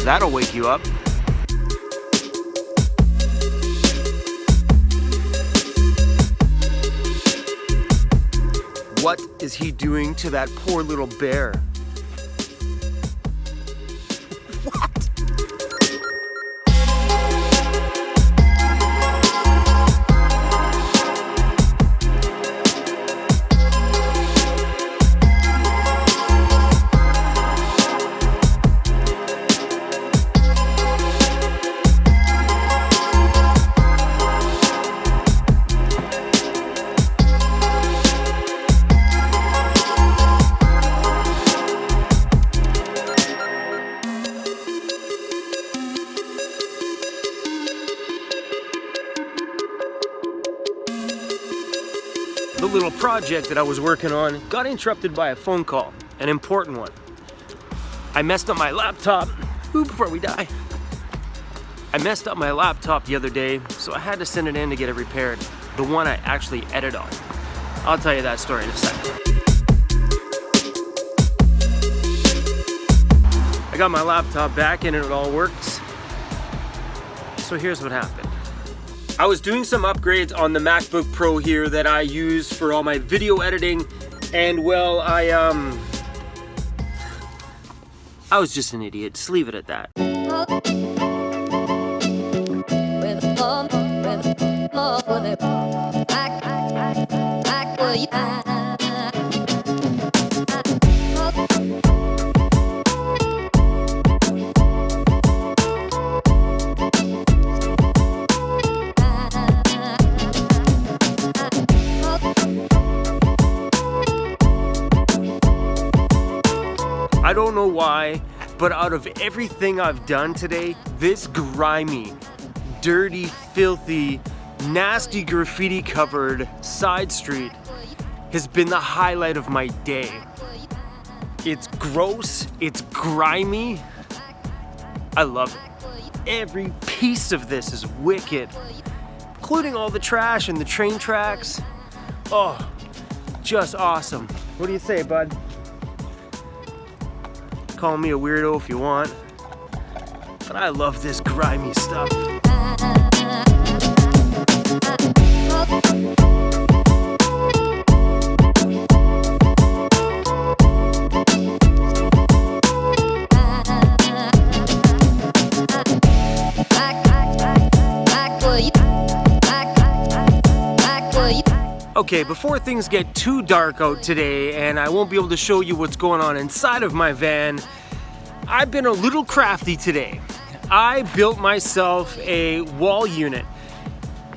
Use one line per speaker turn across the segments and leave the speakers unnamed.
That'll wake you up. What is he doing to that poor little bear? What? The little project that I was working on got interrupted by a phone call, an important one. I messed up my laptop. Ooh, before we die. I messed up my laptop the other day, so I had to send it in to get it repaired. The one I actually edit on. I'll tell you that story in a second. I got my laptop back and it all works. So here's what happened. I was doing some upgrades on the MacBook Pro here that I use for all my video editing, and well, I was just an idiot. Just leave it at that. I don't know why, but out of everything I've done today, this grimy, dirty, filthy, nasty graffiti covered side street has been the highlight of my day. It's gross, it's grimy. I love it. Every piece of this is wicked, including all the trash and the train tracks. Oh, just awesome. What do you say, bud? Call me a weirdo if you want, but I love this grimy stuff. Okay, before things get too dark out today and I won't be able to show you what's going on inside of my van, I've been a little crafty today. I built myself a wall unit.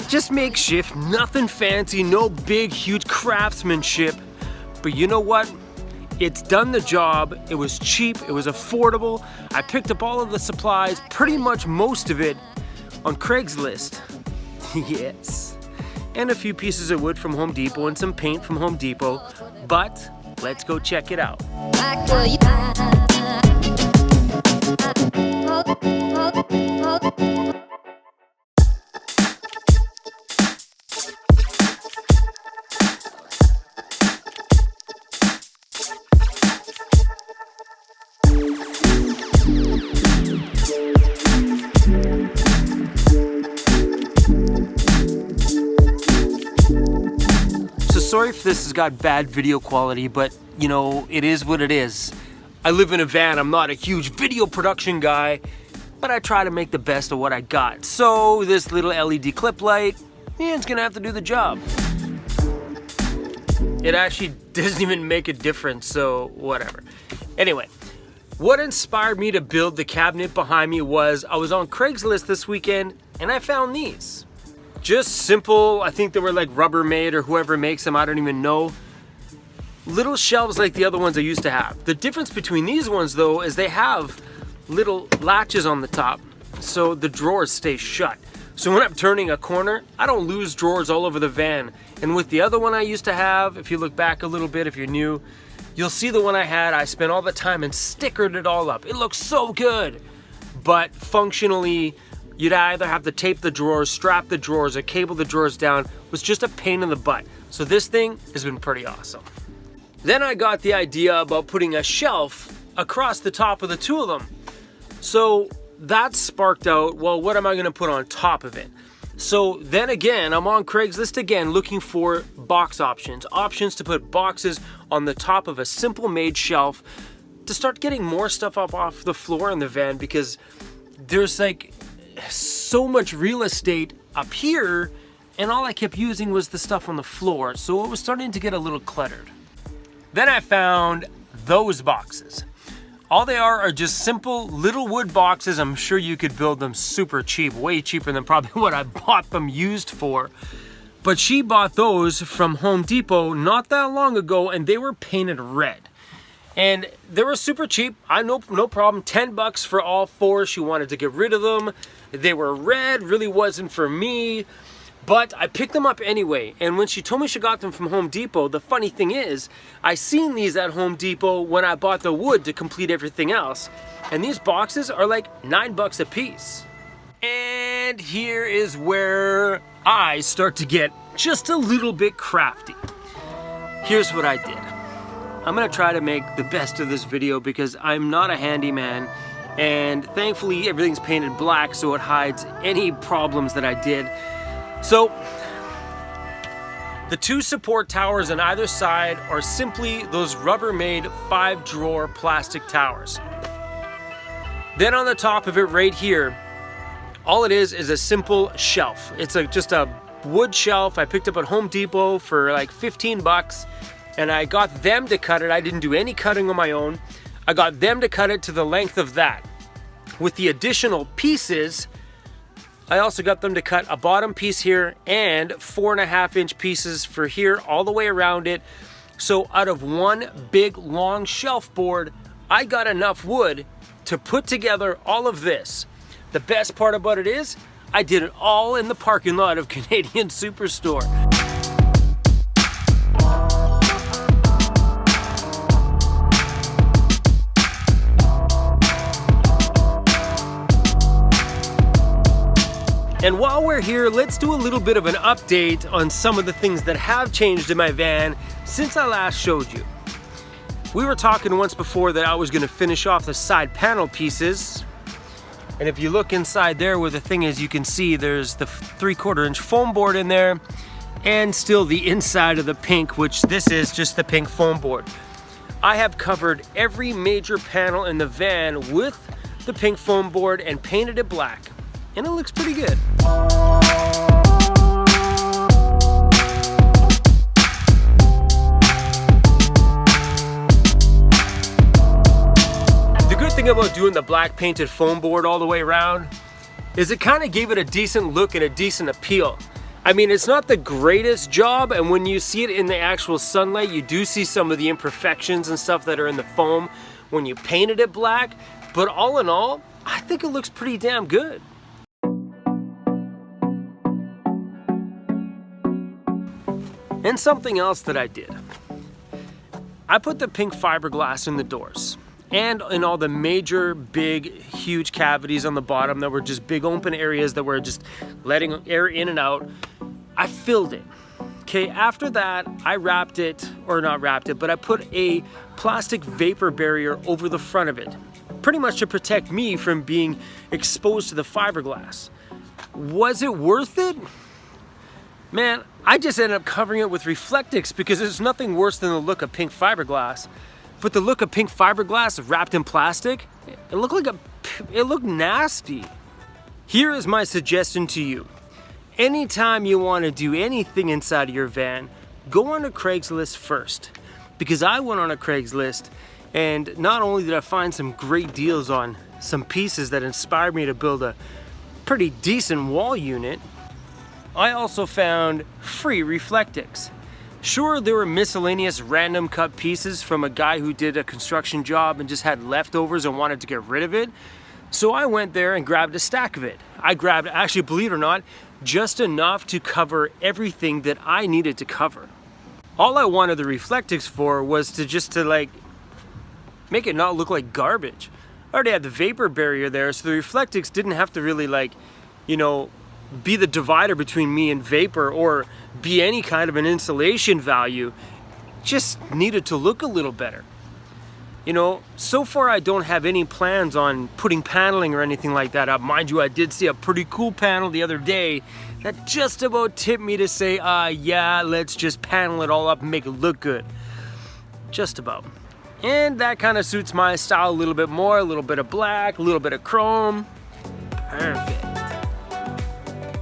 Just makeshift, nothing fancy, no big, huge craftsmanship. But you know what? It's done the job. It was cheap, it was affordable. I picked up all of the supplies, pretty much most of it, on Craigslist. Yes. And a few pieces of wood from Home Depot and some paint from Home Depot. But let's go check it out. Sorry if this has got bad video quality, but you know, it is what it is. I live in a van, I'm not a huge video production guy, but I try to make the best of what I got. So this little LED clip light, yeah, it's gonna have to do the job. It actually doesn't even make a difference, so whatever. Anyway, what inspired me to build the cabinet behind me was I was on Craigslist this weekend and I found these. Just simple, I think they were like Rubbermaid or whoever makes them, I don't even know. Little shelves like the other ones I used to have. The difference between these ones though is they have little latches on the top so the drawers stay shut. So when I'm turning a corner, I don't lose drawers all over the van. And with the other one I used to have, if you look back a little bit, if you're new, you'll see the one I had, I spent all the time and stickered it all up. It looks so good. But functionally, you'd either have to tape the drawers, strap the drawers, or cable the drawers down. It was just a pain in the butt. So this thing has been pretty awesome. Then I got the idea about putting a shelf across the top of the two of them. So that sparked out, well, what am I gonna put on top of it? So then again, I'm on Craigslist again looking for box options to put boxes on the top of a simple made shelf to start getting more stuff up off the floor in the van, because there's like so much real estate up here and all I kept using was the stuff on the floor, so it was starting to get a little cluttered. Then I found those boxes. All they are just simple little wood boxes. I'm sure you could build them super cheap, way cheaper than probably what I bought them used for. But she bought those from Home Depot not that long ago, and they were painted red. And they were super cheap. No problem. 10 bucks for all four. She wanted to get rid of them. They were red, really wasn't for me. But I picked them up anyway, and when she told me she got them from Home Depot, the funny thing is, I seen these at Home Depot when I bought the wood to complete everything else, and these boxes are like 9 bucks a piece. And here is where I start to get just a little bit crafty. Here's what I did. I'm gonna try to make the best of this video because I'm not a handyman, and thankfully everything's painted black so it hides any problems that I did. So, the two support towers on either side are simply those Rubbermaid 5-drawer plastic towers. Then on the top of it right here, all it is a simple shelf. It's just a wood shelf I picked up at Home Depot for like 15 bucks, and I got them to cut it. I didn't do any cutting on my own. I got them to cut it to the length of that. With the additional pieces, I also got them to cut a bottom piece here and 4.5-inch pieces for here all the way around it. So out of one big long shelf board, I got enough wood to put together all of this. The best part about it is, I did it all in the parking lot of Canadian Superstore. And while we're here, let's do a little bit of an update on some of the things that have changed in my van since I last showed you. We were talking once before that I was going to finish off the side panel pieces. And if you look inside there where the thing is, you can see there's the 3/4-inch foam board in there and still the inside of the pink, which this is just the pink foam board. I have covered every major panel in the van with the pink foam board and painted it black. And it looks pretty good. The good thing about doing the black painted foam board all the way around is it kind of gave it a decent look and a decent appeal. I mean, it's not the greatest job, and when you see it in the actual sunlight, you do see some of the imperfections and stuff that are in the foam when you painted it black, but all in all, I think it looks pretty damn good. And something else that I did. I put the pink fiberglass in the doors and in all the major, big, huge cavities on the bottom that were just big open areas that were just letting air in and out. I filled it. Okay, after that, I wrapped it, or not wrapped it, but I put a plastic vapor barrier over the front of it, pretty much to protect me from being exposed to the fiberglass. Was it worth it? Man, I just ended up covering it with Reflectix because there's nothing worse than the look of pink fiberglass. But the look of pink fiberglass wrapped in plastic, it looked nasty. Here is my suggestion to you. Anytime you want to do anything inside of your van, go on a Craigslist first. Because I went on a Craigslist, and not only did I find some great deals on some pieces that inspired me to build a pretty decent wall unit, I also found free Reflectix. Sure, there were miscellaneous random cut pieces from a guy who did a construction job and just had leftovers and wanted to get rid of it, So I went there and grabbed a stack of it. I grabbed, actually, believe it or not, just enough to cover everything that I needed to cover. All I wanted the Reflectix for was to like make it not look like garbage. I already had the vapor barrier there, so the Reflectix didn't have to really, like, you know, be the divider between me and vapor or be any kind of an insulation value. It just needed to look a little better. You know, so far I don't have any plans on putting paneling or anything like that up. Mind you, I did see a pretty cool panel the other day that just about tipped me to say, yeah, let's just panel it all up and make it look good. Just about. And that kind of suits my style a little bit more, a little bit of black, a little bit of chrome. Perfect.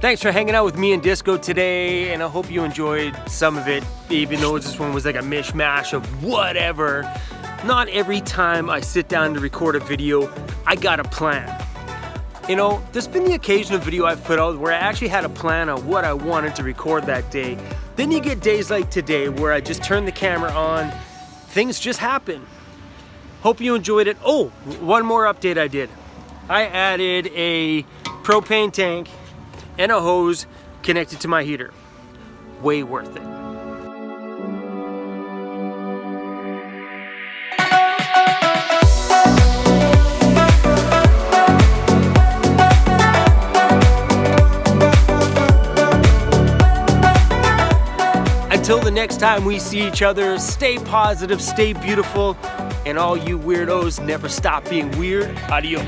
Thanks for hanging out with me and Disco today, and I hope you enjoyed some of it, even though this one was like a mishmash of whatever. Not every time I sit down to record a video, I got a plan. You know, there's been the occasional video I've put out where I actually had a plan of what I wanted to record that day. Then you get days like today where I just turn the camera on, things just happen. Hope you enjoyed it. Oh, one more update I did. I added a propane tank and a hose connected to my heater. Way worth it. Until the next time we see each other, stay positive, stay beautiful, and all you weirdos never stop being weird. Adios.